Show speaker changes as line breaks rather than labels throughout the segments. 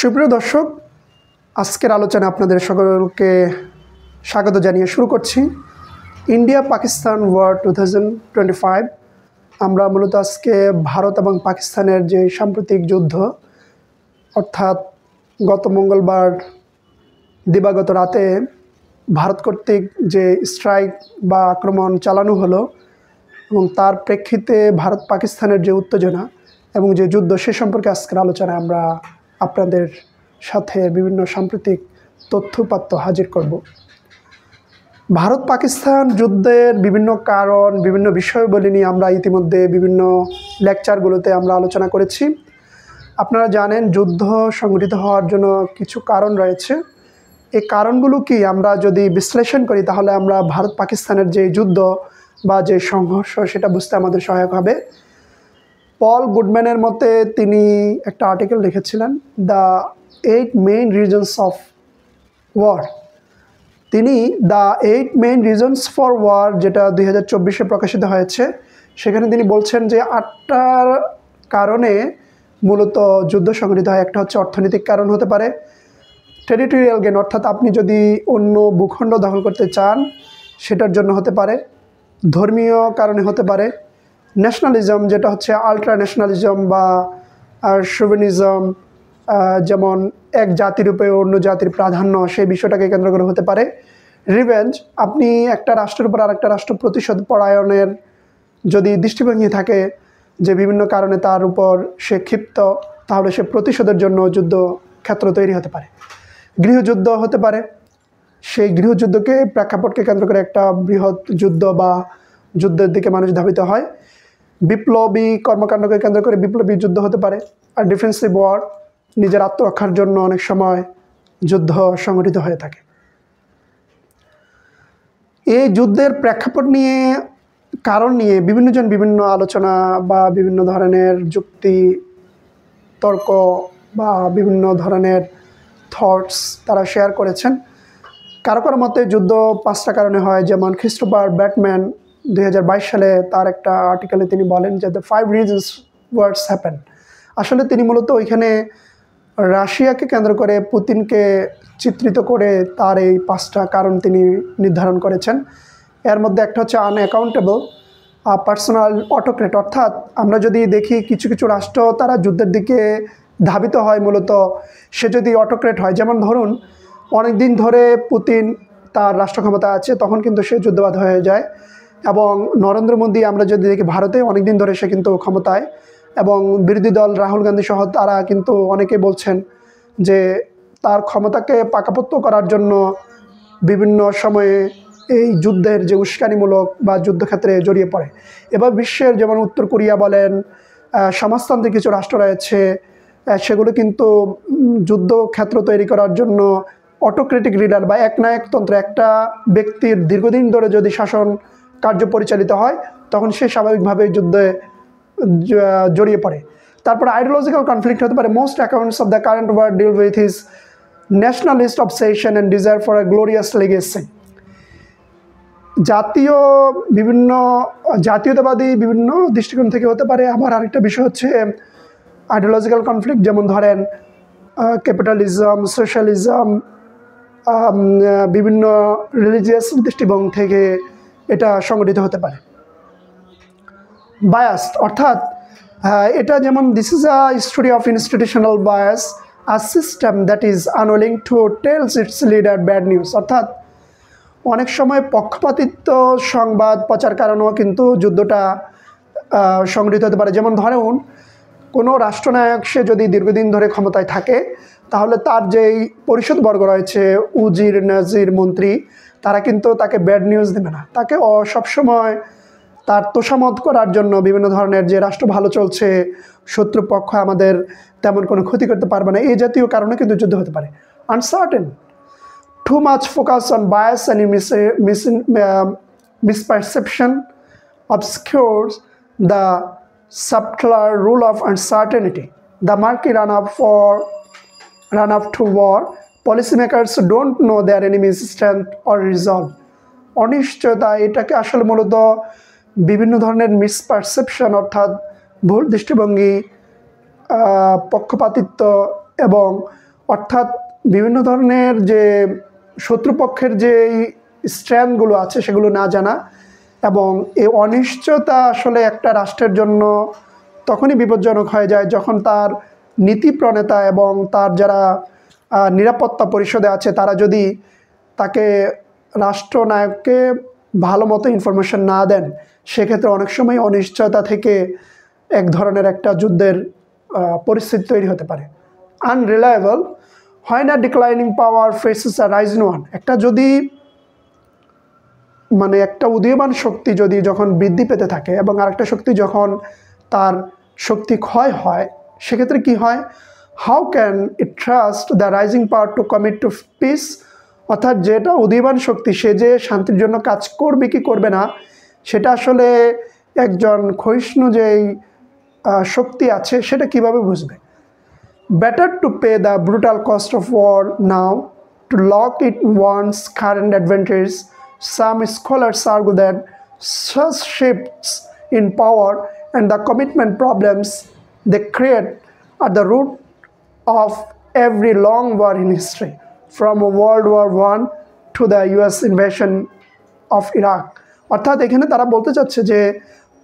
সুপ্রিয় দর্শক, আজকের আলোচনা আপনাদের সকলকে স্বাগত জানিয়ে শুরু করছি। India Pakistan war 2025। আমরা মূলত আজকে ভারত এবং পাকিস্তানের যে সাম্প্রতিক যুদ্ধ, অর্থাৎ গত মঙ্গলবার দিবাগত রাতে ভারত কর্তৃক যে স্ট্রাইক বা আক্রমণ চালানো হলো এবং তার প্রেক্ষিতে ভারত পাকিস্তানের যে উত্তেজনা এবং যে যুদ্ধ, সে সম্পর্কে আজকের আলোচনায় আমরা আপনাদের সাথে বিভিন্ন সাম্প্রতিক তথ্যপাত্র হাজির করব। ভারত পাকিস্তান যুদ্ধের বিভিন্ন কারণ, বিভিন্ন বিষয়বলী নিয়ে আমরা ইতিমধ্যে বিভিন্ন লেকচারগুলোতে আমরা আলোচনা করেছি। আপনারা জানেন, যুদ্ধ সংঘটিত হওয়ার জন্য কিছু কারণ রয়েছে। এই কারণগুলো কি আমরা যদি বিশ্লেষণ করি, তাহলে আমরা ভারত পাকিস্তানের যে যুদ্ধ বা যে সংঘর্ষ, সেটা বুঝতে আমাদের সহায়ক হবে। পল গুডম্যানের মতে তিনি একটা আর্টিকেল লিখেছিলেন, the 8 main reasons of war. তিনি the 8 main reasons for war, যেটা 2024-এ প্রকাশিত হয়েছে, সেখানে তিনি বলছেন যে 8টার কারণে মূলত যুদ্ধ সংঘটিত হয়। একটা হচ্ছে অর্থনৈতিক কারণ হতে পারে, টেরিটোরিয়াল গেন, অর্থাৎ আপনি যদি অন্য ভূখণ্ড দখল করতে চান সেটার জন্য হতে পারে, ধর্মীয় কারণে হতে পারে, ন্যাশনালিজম, যেটা হচ্ছে আলট্রা ন্যাশনালিজম বা শোভিনিজম, যেমন এক জাতির উপরে অন্য জাতির প্রাধান্য, সেই বিষয়টাকে কেন্দ্র করে হতে পারে। রিভেঞ্জ, আপনি একটা রাষ্ট্রের উপর আরেকটা রাষ্ট্র প্রতিশোধ পরায়ণের যদি দৃষ্টিভঙ্গি থাকে, যে বিভিন্ন কারণে তার উপর সে ক্ষিপ্ত, তাহলে সে প্রতিশোধের জন্য যুদ্ধ ক্ষেত্র তৈরি হতে পারে। গৃহযুদ্ধ হতে পারে, সেই গৃহযুদ্ধকে প্রেক্ষাপটকে কেন্দ্র করে একটা বৃহৎ যুদ্ধ বা যুদ্ধের দিকে মানুষ ধাবিত হয়। বিপ্লবী কর্মকাণ্ডকে কেন্দ্র করে বিপ্লবী যুদ্ধ হতে পারে। আর ডিফেন্সিভ ওয়ার, নিজের আত্মরক্ষার জন্য অনেক সময় যুদ্ধ সংগঠিত হয়ে থাকে। এই যুদ্ধের প্রেক্ষাপট নিয়ে, কারণ নিয়ে বিভিন্নজন বিভিন্ন আলোচনা বা বিভিন্ন ধরনের যুক্তি তর্ক বা বিভিন্ন ধরনের থটস তারা শেয়ার করেছেন। কারো কারো মতে যুদ্ধ 5টা কারণে হয়, যেমন ক্রিস্টোফার ব্যাটম্যান 2022 সালে তার একটা আর্টিকেলে তিনি বলেন যে দ্য 5 রিজনস ওয়ার্স হ্যাপেন। আসলে তিনি মূলত ওইখানে রাশিয়াকে কেন্দ্র করে, পুতিনকে চিত্রিত করে তার এই 5টা কারণ তিনি নির্ধারণ করেছেন। এর মধ্যে একটা হচ্ছে আনঅ্যাকাউন্টেবল পার্সোনাল অটোক্রেট, অর্থাৎ আমরা যদি দেখি কিছু কিছু রাষ্ট্র তারা যুদ্ধের দিকে ধাবিত হয় মূলত সে যদি অটোক্রেট হয়। যেমন ধরুন, অনেক দিন ধরে পুতিন তার রাষ্ট্র ক্ষমতা আছে, তখন কিন্তু সে যুদ্ধবাদ হয়ে যায়। এবং নরেন্দ্র মোদী আমরা যদি দেখি, ভারতে অনেক দিন ধরে সে কিন্তু ক্ষমতায়, এবং বিরোধী দল রাহুল গান্ধী সহ তারা কিন্তু অনেকেই বলছেন যে তার ক্ষমতাকে পাকাপোক্ত করার জন্য বিভিন্ন সময়ে এই যুদ্ধের যে উস্কানিমূলক বা যুদ্ধক্ষেত্রে জড়িয়ে পড়ে। এবার বিশ্বের যেমন উত্তর কোরিয়া বলেন, সমাজতান্ত্রিক কিছু রাষ্ট্র রয়েছে, সেগুলো কিন্তু যুদ্ধক্ষেত্র তৈরি করার জন্য অটোক্রেটিক লিডার বা একনায়কতন্ত্র, একটা ব্যক্তির দীর্ঘদিন ধরে যদি শাসন কার্য পরিচালিত হয়, তখন সে স্বাভাবিকভাবে যুদ্ধে জড়িয়ে পড়ে। তারপর আইডিওলজিক্যাল কনফ্লিক্ট হতে পারে। Most accounts of the current war deal with his nationalist obsession and desire for a glorious legacy. জাতীয়তাবাদী বিভিন্ন দৃষ্টিকোণ থেকে হতে পারে। আবার আরেকটা বিষয় হচ্ছে আইডিওলজিক্যাল কনফ্লিক্ট, যেমন ধরেন ক্যাপিটালিজম, সোশ্যালিজম, বিভিন্ন রিলিজিয়াস দৃষ্টিভঙ্গি থেকে এটা সংগঠিত হতে পারে। বায়াস, অর্থাৎ এটা যেমন this is a story of institutional bias, a system that is unwilling to tells its leader bad news. অর্থাৎ অনেক সময় পক্ষপাতিত্ব সংবাদ প্রচার কারণেও কিন্তু যুদ্ধটা সংগঠিত হতে পারে। যেমন ধরুন, কোনো রাষ্ট্রনায়ক সে যদি দীর্ঘদিন ধরে ক্ষমতায় থাকে, তাহলে তার যেই পরিষদবর্গ রয়েছে, উজির, নাজির, মন্ত্রী, তারা কিন্তু তাকে ব্যাড নিউজ দেবে না। তাকে সবসময় তার তোষামত করার জন্য বিভিন্ন ধরনের, যে রাষ্ট্র ভালো চলছে, শত্রুপক্ষ আমাদের তেমন কোনো ক্ষতি করতে পারবে না, এই জাতীয় কারণে কিন্তু যুদ্ধ হতে পারে। Uncertain, too much focus on bias and misperception obscures the subtler rule of uncertainty. The murky run up to war, policymakers don't know their enemy's strength or resolve. অনিশ্চয়তা, এটাকে আসলে মূলত বিভিন্ন ধরনের মিসপারসেপশন, অর্থাৎ ভুল দৃষ্টিভঙ্গি, পক্ষপাতিত্ব এবং অর্থাৎ বিভিন্ন ধরনের যে শত্রুপক্ষের যে স্ট্র্যান্ডগুলো আছে সেগুলো না জানা, এবং এই অনিশ্চয়তা আসলে একটা রাষ্ট্রের জন্য তখনই বিপজ্জনক হয়ে যায় যখন তার নীতি প্রণেতা এবং তার যারা নিরাপত্তা পরিষদে আছে তারা যদি তাকে রাষ্ট্রনায়ককে ভালো মতো ইনফরমেশন না দেন, সেক্ষেত্রে অনেক সময় অনিশ্চয়তা থেকে এক ধরনের একটা যুদ্ধের পরিস্থিতি তৈরি হতে পারে। আনরিলায়েবল হয় না, ডিক্লাইনিং পাওয়ার ফেসেস আ রাইজিং ওয়ান। একটা যদি মানে একটা উদীয়মান শক্তি যদি যখন বৃদ্ধি পেতে থাকে এবং আরেকটা শক্তি যখন তার শক্তি ক্ষয় হয়, সেক্ষেত্রে কি হয়? How can it trust the rising power to commit to peace? অর্থাৎ যেটা উদীয়মান শক্তি সে যে শান্তির জন্য কাজ করবে কি করবে না, সেটা আসলে একজন ক্ষয়িষ্ণু যেই শক্তি আছে সেটা কিভাবে বুঝবে? Better to pay the brutal cost of war now to lock it one's current advantage. Some scholars argue that such shifts in power and the commitment problems they create are the root of every long war in history, from World War I to the US invasion of Iraq. অর্থাৎ এখানে তারা বলতে চাচ্ছে যে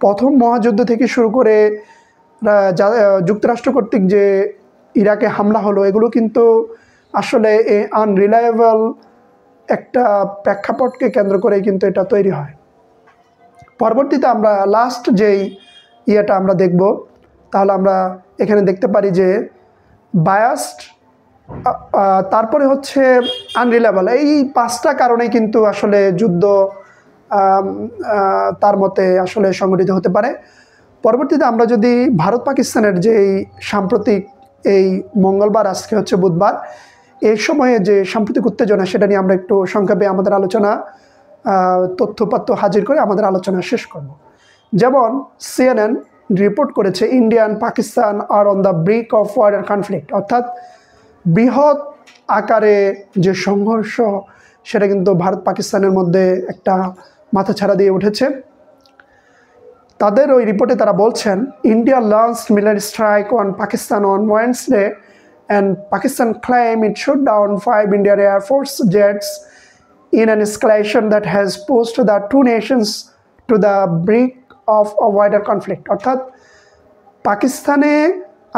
প্রথম মহাযুদ্ধ থেকে শুরু করে যুক্তরাষ্ট্র কর্তৃক যে ইরাকে হামলা হলো, এগুলো কিন্তু আসলে এই আনরিলায়েবল একটা প্রেক্ষাপটকে কেন্দ্র করেই কিন্তু এটা তৈরি হয়। পরবর্তীতে আমরা লাস্ট যেই ইয়েটা আমরা দেখব, তাহলে আমরা এখানে দেখতে পারি যে বায়াসড, তারপরে হচ্ছে আনরিলায়েবল। এই পাঁচটা কারণেই কিন্তু আসলে যুদ্ধ তার মতে আসলে সংগঠিত হতে পারে। পরবর্তীতে আমরা যদি ভারত পাকিস্তানের যেই সাম্প্রতিক এই মঙ্গলবার, আজকে হচ্ছে বুধবার, এই সময়ে যে সাম্প্রতিক উত্তেজনা সেটা নিয়ে আমরা একটু সংক্ষেপে আমাদের আলোচনা তথ্যপাত্র হাজির করে আমাদের আলোচনা শেষ করব। যেমন CNN রিপোর্ট করেছে India and Pakistan are on the brink of war and conflict, অর্থাৎ বৃহৎ আকারে যে সংঘর্ষ সেটা কিন্তু ভারত পাকিস্তানের মধ্যে একটা মাথাছাড়া দিয়ে উঠেছে। তাদের ওই রিপোর্টে তারা বলছেন India launched military strike on Pakistan on Wednesday and Pakistan claimed it shot down 5 Indian Air Force jets in an escalation that has pushed the two nations to the brink of a wider conflict. অর্থাৎ পাকিস্তানে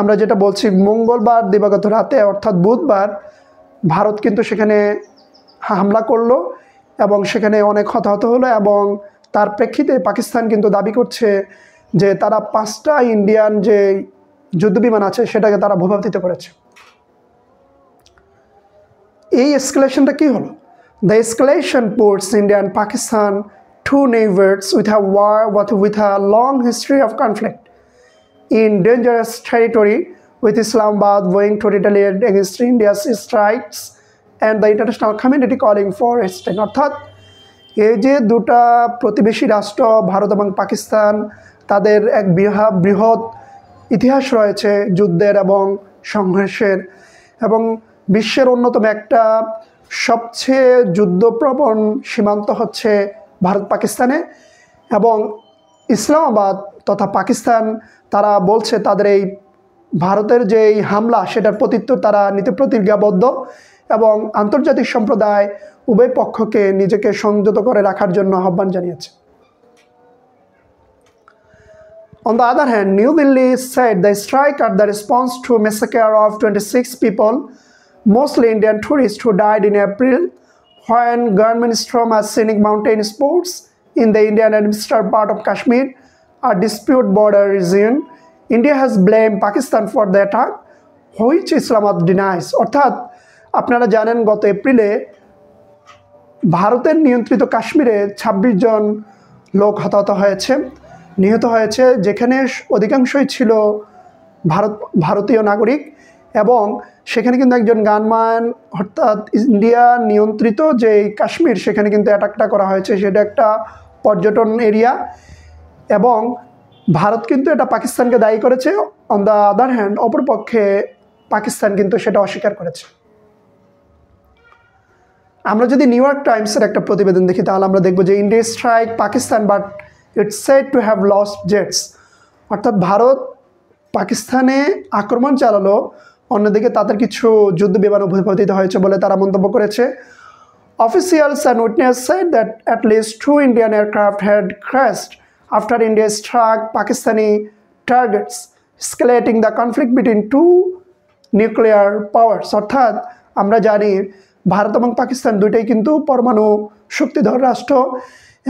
আমরা যেটা বলছি মঙ্গলবার দিবাগত রাতে অর্থাৎ বুধবার ভারত কিন্তু সেখানে হামলা করলো এবং সেখানে অনেক হতাহত হলো, এবং তার প্রেক্ষিতে পাকিস্তান কিন্তু দাবি করছে যে তারা 5টা ইন্ডিয়ান যে যুদ্ধবিমান আছে সেটাকে তারা ভূপাতিত করেছে। এই এসকেলেশনটা কি হলো? The escalation puts India and Pakistan two neighbors with a long history of conflict in dangerous territory, with Islamabad vowing to retaliate against India's strikes and the international community calling for its end. অর্থাৎ এই যে দুটা প্রতিবেশী রাষ্ট্র ভারত এবং পাকিস্তান, তাদের এক বৃহৎ ইতিহাস রয়েছে যুদ্ধের এবং সংঘর্ষের, এবং বিশ্বের অন্যতম একটা সবচেয়ে যুদ্ধপ্রবণ সীমান্ত হচ্ছে ভারত পাকিস্তানে, এবং ইসলামাবাদ তথা পাকিস্তান তারা বলছে তাদের এই ভারতের যে হামলা সেটার প্রত্যুত্তর তারা নিতে প্রতিজ্ঞাবদ্ধ, এবং আন্তর্জাতিক সম্প্রদায় উভয় পক্ষকে নিজেকে সংযত করে রাখার জন্য আহ্বান জানিয়েছে। On the other hand, New Delhi said the strike are the response to a massacre of 26 people, mostly Indian tourists, who died in April when gunmen stormed a scenic mountain sports in the Indian administered part of Kashmir, a disputed border region. India has blamed Pakistan for the attack, which Islamabad denies. অর্থাৎ আপনারা জানেন গত এপ্রিলে ভারতের নিয়ন্ত্রিত কাশ্মীরে 26 জন লোক হতাহত হয়েছে, নিহত হয়েছে, যেখানে অধিকাংশই ছিল ভারতীয় নাগরিক, এবং সেখানে কিন্তু একজন গানম্যান অর্থাৎ ইন্ডিয়া নিয়ন্ত্রিত যে কাশ্মীর সেখানে কিন্তু অ্যাটাকটা করা হয়েছে, সেটা একটা পর্যটন এরিয়া, এবং ভারত কিন্তু এটা পাকিস্তানকে দায়ী করেছে। অন দ্য আদার হ্যান্ড, অপরপক্ষে পাকিস্তান কিন্তু সেটা অস্বীকার করেছে। আমরা যদি নিউ ইয়র্ক টাইমসের একটা প্রতিবেদন দেখি তাহলে আমরা দেখব যে India strike Pakistan but it's said to have lost jets, অর্থাৎ ভারত পাকিস্তানে আক্রমণ চালালো অন্যদিকে তাদের কিছু যুদ্ধ বিমান ভূপাতিত হয়েছে বলে তারা মন্তব্য করেছে। Officials and witnesses said that at least 2 Indian aircraft had crashed after India struck Pakistani targets, escalating the conflict between two nuclear powers. অর্থাৎ আমরা জানি ভারত এবং পাকিস্তান দুইটাই কিন্তু পরমাণু শক্তিধর রাষ্ট্র,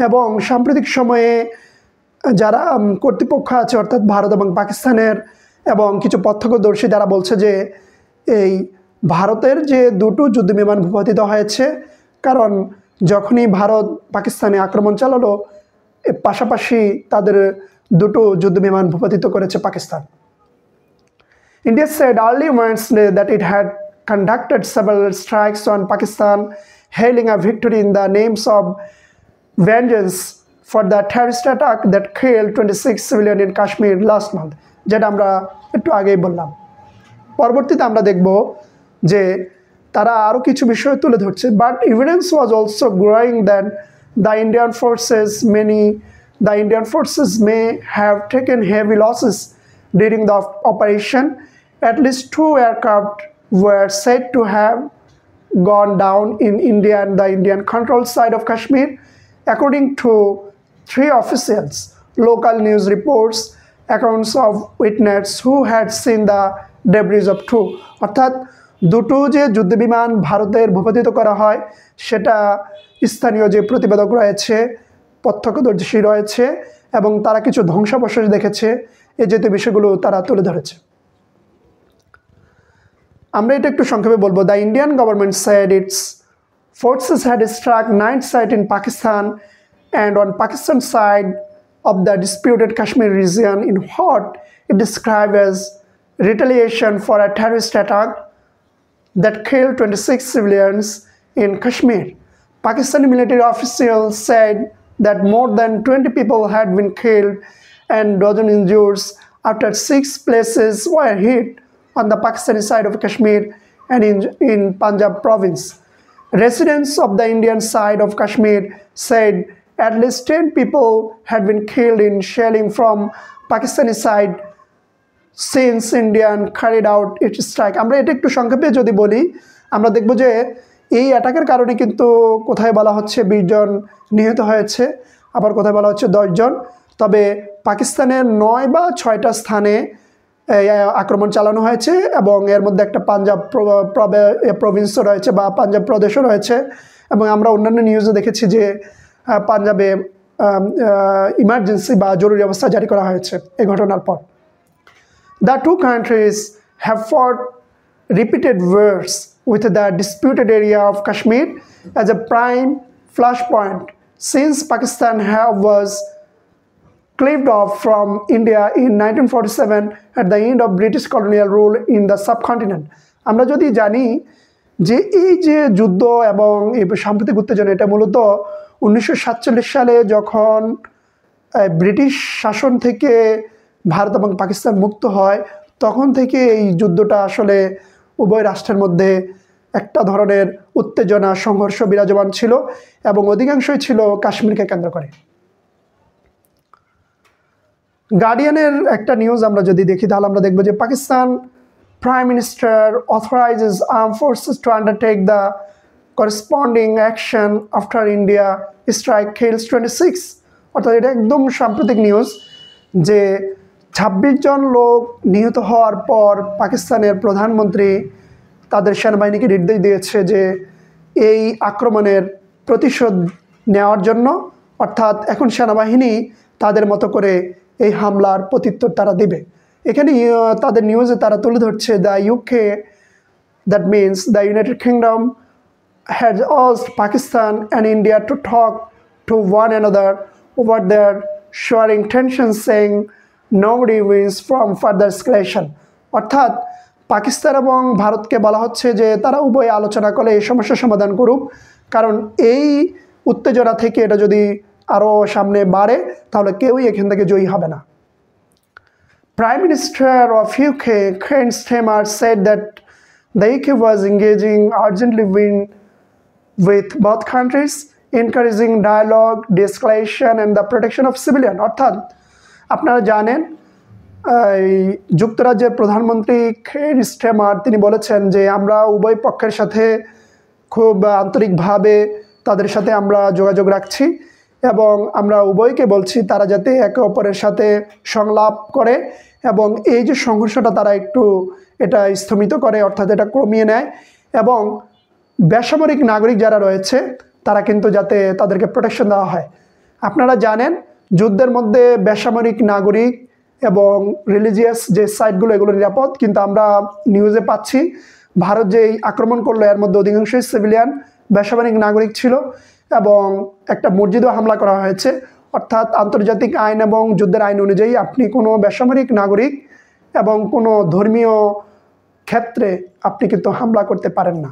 এবং সাম্প্রতিক সময়ে যারা কর্তৃপক্ষ আছে অর্থাৎ ভারত এবং পাকিস্তানের এবং কিছু প্রত্যক্ষদর্শী যারা বলছে যে এই ভারতের যে দুটো যুদ্ধবিমান ভূপাতিত হয়েছে, কারণ যখনই ভারত পাকিস্তানে আক্রমণ চালালো পাশাপাশি তাদের দুটো যুদ্ধবিমান ভূপাতিত করেছে Pakistan. India said early Wednesday that it had conducted several strikes on Pakistan, hailing a victory in the names of vengeance for the terrorist attack that killed 26 civilians in Kashmir last month, যেটা আমরা একটু আগেই বললাম। পরবর্তীতে আমরা দেখব যে তারা আরও কিছু বিষয় তুলে ধরছে। But evidence was also growing that the Indian forces may have taken heavy losses during the operation. At least 2 aircraft were said to have gone down in India and the Indian controlled side of Kashmir, according to 3 officials, local news reports, accounts of witnesses who had seen the debris of 2. অর্থাৎ দুটো যে যুদ্ধবিমান ভারতের ভূপাতিত করা হয় সেটা স্থানীয় যে প্রতিবেদক রয়েছে, প্রত্যক্ষদর্শী রয়েছে এবং তারা কিছু ধ্বংসাবশেষ দেখেছে, এই জাতীয় বিষয়গুলো তারা তুলে ধরেছে। আমরা এটা একটু সংক্ষেপে বলবো। The Indian government shed it's forces had struck 9 sites in Pakistan and on Pakistan side of the disputed Kashmir region in what it described as retaliation for a terrorist attack that killed 26 civilians in Kashmir. Pakistani military officials said that more than 20 people had been killed and dozen injured after 6 places were hit on the Pakistani side of Kashmir and in Punjab province. Residents of the Indian side of Kashmir said at least 10 people had been killed in shelling from Pakistani side since India carried out its strike. আমরা এটা একটু সংক্ষেপে যদি বলি, আমরা দেখব যে এই অ্যাটাকের কারণে কিন্তু কোথায় বলা হচ্ছে 20 জন নিহত হয়েছে, আবার কোথায় বলা হচ্ছে 10 জন। তবে পাকিস্তানের 9 বা 6টা স্থানে আক্রমণ চালানো হয়েছে এবং এর মধ্যে একটা পাঞ্জাব প্রভিন্সও রয়েছে বা পাঞ্জাব প্রদেশও রয়েছে, এবং আমরা অন্যান্য নিউজে দেখেছি যে পাঞ্জাবে ইমার্জেন্সি বা জরুরি অবস্থা জারি করা হয়েছে এই ঘটনার পর। The 2 countries have fought repeated wars with the disputed area of Kashmir as a prime flashpoint since Pakistan was cleaved off from India in 1947 at the end of British colonial rule in the subcontinent. আমরা যদি জানি যে এই যে যুদ্ধ এবং এই সাম্প্রতিক উত্তেজনা এটা মূলত 1947 সালে যখন ব্রিটিশ শাসন থেকে ভারত এবং পাকিস্তান মুক্ত হয়, তখন থেকে এই যুদ্ধটা আসলে উভয় রাষ্ট্রের মধ্যে একটা ধরনের উত্তেজনা সংঘর্ষ বিরাজমান ছিল এবং অধিকাংশই ছিল কাশ্মীরকে কেন্দ্র করে। গার্ডিয়ানের একটা নিউজ আমরা যদি দেখি তাহলে আমরা দেখব যে Pakistan prime minister authorizes arm forces to undertake the corresponding action after India strike kills 26। অর্থাৎ এটা একদম সাম্প্রতিক নিউজ যে 26 জন লোক নিহত হওয়ার পর পাকিস্তানের প্রধানমন্ত্রী তাদের সেনাবাহিনীকে নির্দেশ দিয়েছে যে এই আক্রমণের প্রতিশোধ নেওয়ার জন্য, অর্থাৎ এখন সেনাবাহিনী তাদের মতো করে এই হামলার প্রত্যুত্তর তারা দেবে। এখানে তাদের নিউজে তারা তুলে ধরছে the UK, that means the United kingdom has asked Pakistan and India to talk to one another over their showering tensions, saying nobody wins from further escalation. অর্থাৎ পাকিস্তান এবং ভারতকে বলা হচ্ছে যে তারা উভয় আলোচনা করে এই সমস্যার সমাধান করুক, কারণ এই উত্তেজনা থেকে এটা যদি আরও সামনে বাড়ে তাহলে কেউই এখান থেকে জয়ী হবে না। Prime Minister of UK, Keir Starmer, said that the UK was engaging urgently with both countries, encouraging dialogue, de-escalation and the protection of civilians. অর্থাৎ আপনারা জানেন এই যুক্তরাজ্যের প্রধানমন্ত্রী কের স্টারমার তিনি বলেছেন যে আমরা উভয় পক্ষের সাথে খুব আন্তরিকভাবে তাদের সাথে আমরা যোগাযোগ রাখছি এবং আমরা উভয়কে বলছি তারা যাতে একে অপরের সাথে সংলাপ করে এবং এই যে সংঘর্ষটা তারা একটু এটা স্থগিত করে, অর্থাৎ এটা কমিয়ে নেয় এবং বেসামরিক নাগরিক যারা রয়েছে তারা কিন্তু যাতে তাদেরকে প্রোটেকশন দেওয়া হয়। আপনারা জানেন যুদ্ধের মধ্যে বেসামরিক নাগরিক এবং রিলিজিয়াস যে সাইটগুলো এগুলো নিরাপদ, কিন্তু আমরা নিউজে পাচ্ছি ভারত যেই আক্রমণ করলো এর মধ্যে অধিকাংশই সিভিলিয়ান বেসামরিক নাগরিক ছিল এবং একটা মসজিদও হামলা করা হয়েছে। অর্থাৎ আন্তর্জাতিক আইন এবং যুদ্ধের আইন অনুযায়ী আপনি কোনো বেসামরিক নাগরিক এবং কোনো ধর্মীয় ক্ষেত্রে আপনি কিন্তু হামলা করতে পারেন না।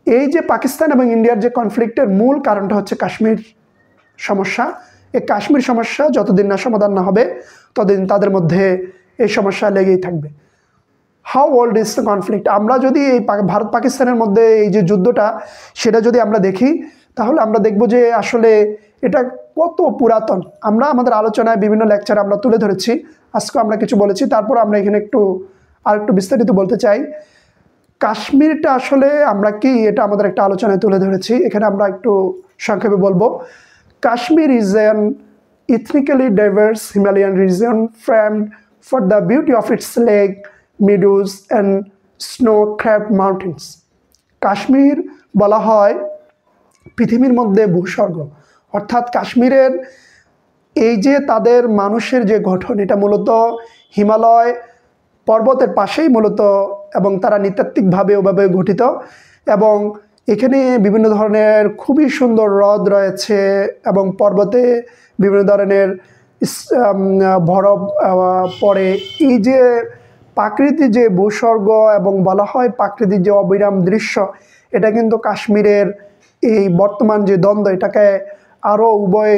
এই যে পাকিস্তান এবং ইন্ডিয়ার যে কনফ্লিক্টের মূল কারণটা হচ্ছে কাশ্মীর সমস্যা। এই কাশ্মীর সমস্যা যতদিন না সমাধান না হবে ততদিন তাদের মধ্যে এই সমস্যা লেগেই থাকবে। How old is the conflict? আমরা যদি এই ভারত পাকিস্তানের মধ্যে এই যে যুদ্ধটা সেটা যদি আমরা দেখি তাহলে আমরা দেখব যে আসলে এটা কত পুরাতন। আমরা আমাদের আলোচনায় বিভিন্ন লেকচারে আমরা তুলে ধরেছি, আজকে আমরা কিছু বলেছি, তারপর আমরা এখানে আরেকটু বিস্তারিত বলতে চাই। কাশ্মীরটা আসলে আমরা কি এটা আমাদের একটা আলোচনায় তুলে ধরেছি, এখানে আমরা একটু সংক্ষেপে বলবো। Kashmir is an ethnically diverse Himalayan region famed for the beauty of its lake, meadows and snow-capped mountains. Kashmir বলা হয় পৃথিবীর মধ্যে ভূস্বর্গ, অর্থাৎ কাশ্মীরের এই যে তাদের মানুষের যে গঠন এটা মূলত হিমালয় পর্বতের পাশেই মূলত এবং তারা নৃতাত্ত্বিকভাবে ওভাবে গঠিত এবং এখানে বিভিন্ন ধরনের খুবই সুন্দর হ্রদ রয়েছে এবং পর্বতে বিভিন্ন ধরনের বরফ পড়ে। এই যে প্রাকৃতিক যে ভূস্বর্গ এবং বলা হয় প্রাকৃতিক যে অবিরাম দৃশ্য, এটা কিন্তু কাশ্মীরের এই বর্তমান যে দ্বন্দ্ব এটাকে আরও উভয়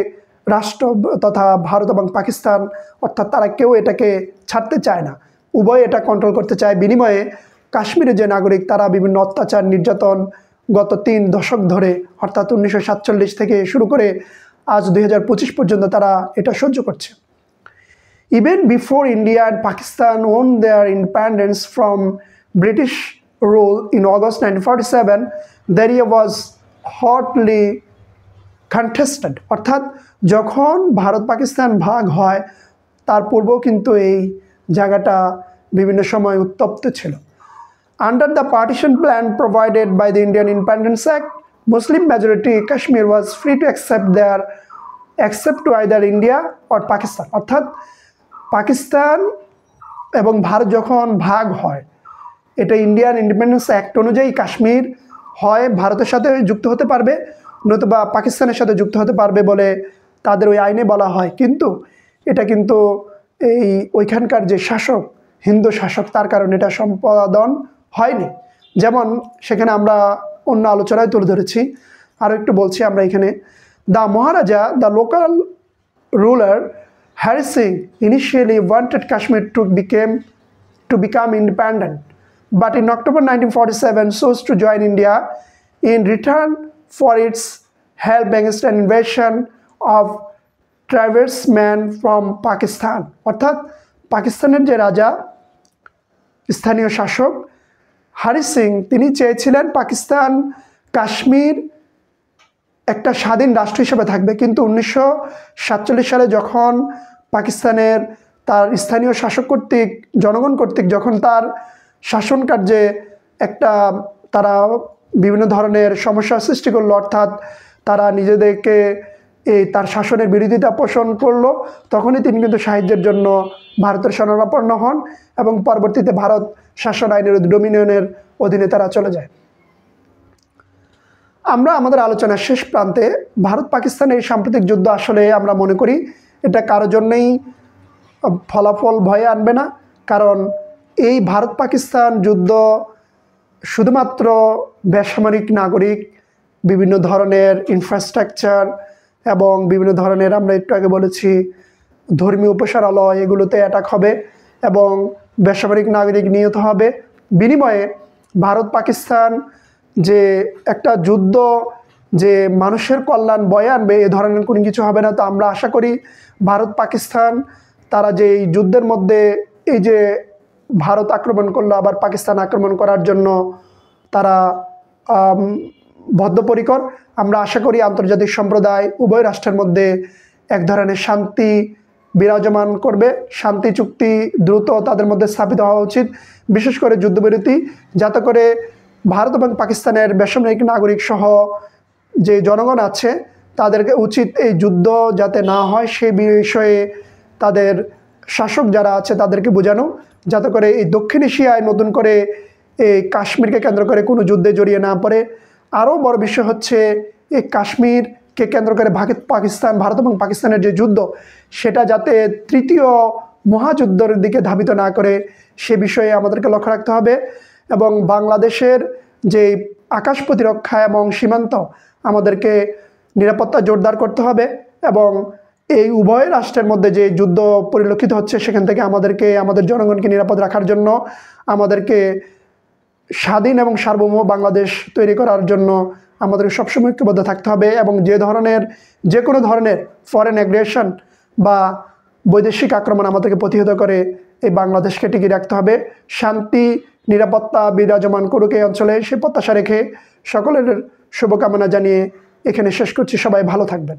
রাষ্ট্র তথা ভারত এবং পাকিস্তান অর্থাৎ তারা কেউ এটাকে ছাড়তে চায় না, উভয় এটা কন্ট্রোল করতে চায়। বিনিময়ে কাশ্মীরের যে নাগরিক তারা বিভিন্ন অত্যাচার নির্যাতন গত 3 দশক ধরে অর্থাৎ 1947 থেকে শুরু করে আজ 2025 পর্যন্ত তারা এটা সহ্য করছে। Even before India and Pakistan won their independence from British rule in August 1947, the area was hotly contested. অর্থাৎ যখন ভারত পাকিস্তান ভাগ হয় তার পূর্বেও কিন্তু এই জায়গাটা বিভিন্ন সময় উত্তপ্ত ছিল। Under the partition plan provided by the Indian Independence Act, Muslim majority Kashmir was free to accept to either India or Pakistan. অর্থাৎ পাকিস্তান এবং ভারত যখন ভাগ হয় এটা ইন্ডিয়ান ইন্ডিপেন্ডেন্স অ্যাক্ট অনুযায়ী কাশ্মীর হয় ভারতের সাথে যুক্ত হতে পারবে নতুবা পাকিস্তানের সাথে যুক্ত হতে পারবে বলে তাদের ওই আইনে বলা হয়। কিন্তু এটা কিন্তু এই ওইখানকার যে শাসক হিন্দু শাসক তার কারণে এটা সম্পাদন হয়নি। যেমন সেখানে আমরা অন্য আলোচনায় তুলে ধরেছি, আরও একটু বলছি আমরা এখানে। The Maharaja, the local ruler Hari Singh initially wanted Kashmir to become independent, but in October 1947 chose to join India in return for its help against an invasion of tribesmen from Pakistan. অর্থাৎ পাকিস্তানের যে রাজা স্থানীয় শাসক হারি সিং তিনি চেয়েছিলেন পাকিস্তান কাশ্মীর একটা স্বাধীন রাষ্ট্র হিসেবে থাকবে, কিন্তু 1947 সালে যখন পাকিস্তানের তার স্থানীয় শাসক কর্তৃক জনগণ কর্তৃক যখন তার শাসন কার্যে একটা তারা বিভিন্ন ধরনের সমস্যার সৃষ্টি করলো, অর্থাৎ তারা নিজেদেরকে এই তার শাসনের বিরোধিতা পোষণ করলো, তখনই তিনি কিন্তু সাহায্যের জন্য ভারতের শরণাপন্ন হন এবং পরবর্তীতে ভারত শাসন আইনের ডোমিনিয়নের অধীনে তারা চলে যায়। আমরা আমাদের আলোচনার শেষ প্রান্তে ভারত পাকিস্তানের এই সাম্প্রতিক যুদ্ধ আসলে আমরা মনে করি এটা কারোর জন্যই ফলাফল ভয়ে আনবে না, কারণ এই ভারত পাকিস্তান যুদ্ধ শুধুমাত্র বেসামরিক নাগরিক বিভিন্ন ধরনের ইনফ্রাস্ট্রাকচার এবং বিভিন্ন ধরনের আমরা একটু আগে বলেছি ধর্মীয় উপাসনালয় এগুলোতে অ্যাটাক হবে এবং বেসামরিক নাগরিক নিহত হবে। বিনিময়ে ভারত পাকিস্তান যে একটা যুদ্ধ যে মানুষের কল্যাণ বয়ে আনবে এ ধরনের কোনো কিছু হবে না। তো আমরা আশা করি ভারত পাকিস্তান তারা যে এই যুদ্ধের মধ্যে এই যে ভারত আক্রমণ করলো, আবার পাকিস্তান আক্রমণ করার জন্য তারা বদ্ধপরিকর। আমরা আশা করি আন্তর্জাতিক সম্প্রদায় উভয় রাষ্ট্রের মধ্যে এক ধরনের শান্তি বিরাজমান করবে। শান্তি চুক্তি দ্রুত তাদের মধ্যে স্থাপিত হওয়া উচিত, বিশেষ করে যুদ্ধবিরতি, যাতে করে ভারত এবং পাকিস্তানের বেসামরিক নাগরিক সহ যে জনগণ আছে তাদেরকে উচিত এই যুদ্ধ যাতে না হয় সেই বিষয়ে তাদের শাসক যারা আছে তাদেরকে বোঝানো, যাতে করে এই দক্ষিণ এশিয়ায় নতুন করে এই কাশ্মীরকে কেন্দ্র করে কোনো যুদ্ধে জড়িয়ে না পড়ে। আরও বড় বিষয় হচ্ছে এই কাশ্মীরকে কেন্দ্র করে ভারত এবং পাকিস্তানের যে যুদ্ধ, সেটা যাতে তৃতীয় মহাযুদ্ধের দিকে ধাবিত না করে সে বিষয়ে আমাদেরকে লক্ষ্য রাখতে হবে। এবং বাংলাদেশের যে আকাশ প্রতিরক্ষা এবং সীমান্ত আমাদেরকে নিরাপত্তা জোরদার করতে হবে, এবং এই উভয় রাষ্ট্রের মধ্যে যে যুদ্ধ পরিলক্ষিত হচ্ছে সেখান থেকে আমাদের জনগণকে নিরাপদ রাখার জন্য আমাদেরকে স্বাধীন এবং সার্বভৌম বাংলাদেশ তৈরি করার জন্য আমাদের সবসময় ঐক্যবদ্ধ থাকতে হবে। এবং যে কোনো ধরনের ফরেন অ্যাগ্রেশন বা বৈদেশিক আক্রমণ আমাদেরকে প্রতিহত করে এই বাংলাদেশকে টিকিয়ে রাখতে হবে। শান্তি নিরাপত্তা বিরাজমান করুক এই অঞ্চলে, সে প্রত্যাশা রেখে সকলের শুভকামনা জানিয়ে এখানে শেষ করছি। সবাই ভালো থাকবেন।